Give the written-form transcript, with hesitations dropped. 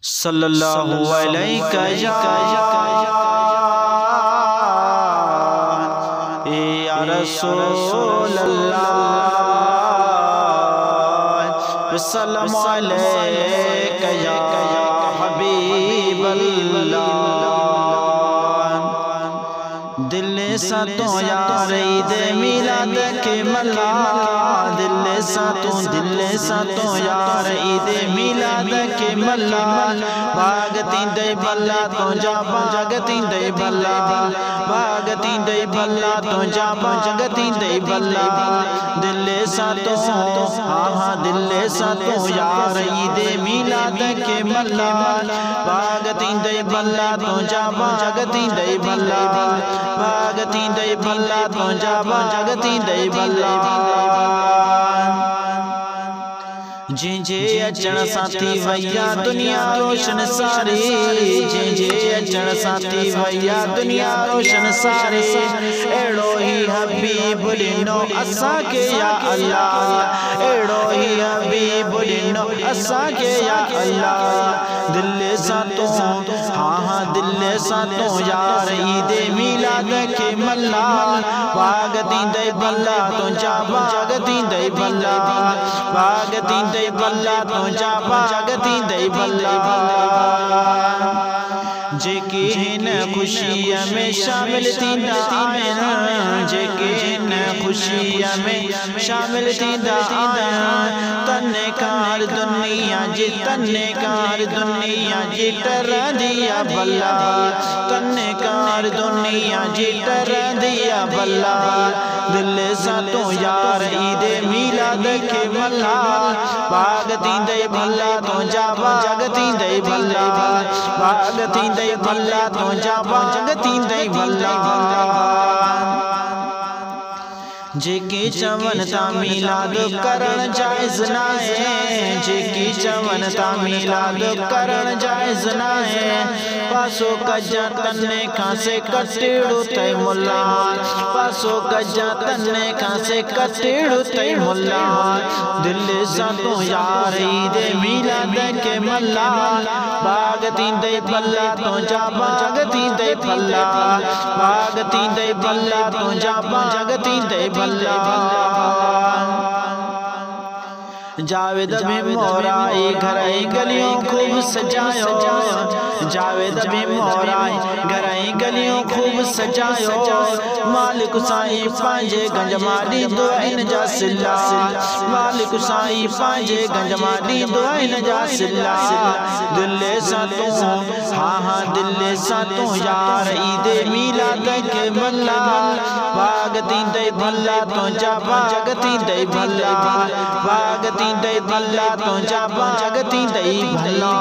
सल्लल्लाहु अलैहि या रसूल अल्लाह सल्लम अलैका या हबीब अल्लाह। दिल सा तो यार ईद मिलाद के मल्ला, दिल सा तो यार ईद मिलाद के मल्ला। भागती दे भल्ला तो जा भागती दे भल्ला, भागती दे भल्ला तो जा भागती दे भल्ला। दिल सा तो हाँ दिल सा तो यार ईद मिलाद के मल्ला। भागती दे भल्ला तो जा भागती दे भल्ला, भागती दे भल्ला तो जा भागती दे भल्ला। जिंजे अचण साथी भैया दुनिया रोशन सारी, जिंजे अचण साथी भैया दुनिया रोशन सारी। एड़ो ही हबीब ॾिनो असां के या अल्लाह, एड़ो ही हबीब ॾिनो असां के या अल्लाह। दिल सा तो हाँ दिल सा तो यार ईद मिलाद के मल्ला। भागती दे भल्ला तो जा भागती दे भल्ला, भागती दे भल्ला तो जा भागती दे भल्ला। जेके हिन खुशीअ में शामिल थींदा आहिनि, जेके हिन खुशीअ में शामिल थींदा आहिनि। तनेकार दुनिया जी तनेकार दुनिया जी टरंदी आ भल्ला, तनेकार दुनिया जी टरंदी आ भल्ला। दिल सा तो यार ईद मिलाद के मल्ला। भागती दे भल्ला तो जा भागती दे भल्ला, भागती दे भल्ला तो जा भागती दे भल्ला। जेके चवन ता मिलाद करण जायज़ ना है, जेके चवन ता मिलाद करण जायज़ ना है। पासो कजा तन्ने खासे कटेड़ो तै मुल्ला, पासो कजा तन्ने खासे कटेड़ो तै मुल्ला। दिल सा तो यार ईद मिलाद के मल्ला। भागती दे भल्ला तो जा भागती दे भल्ला, भागती दे भल्ला तो जा भागती दे भल्ला। जावेद भी मोराई घर गलियों खूब सजायो, जावेद भी मोराई घर गलियों खूब सजायो। मालिक साईं पांजे गंज मारी दुआइन जा सिला, मालिक साईं पांजे गंज मारी दुआइन जा सिला। दिल सा तो हाँ दिल सा तो यार ईद मिलाद के मल्ला। भागती दे भल्ला तो जा भागती दे भल्ला, भागती दे भल्ला तो जा भागती दे भल्ला।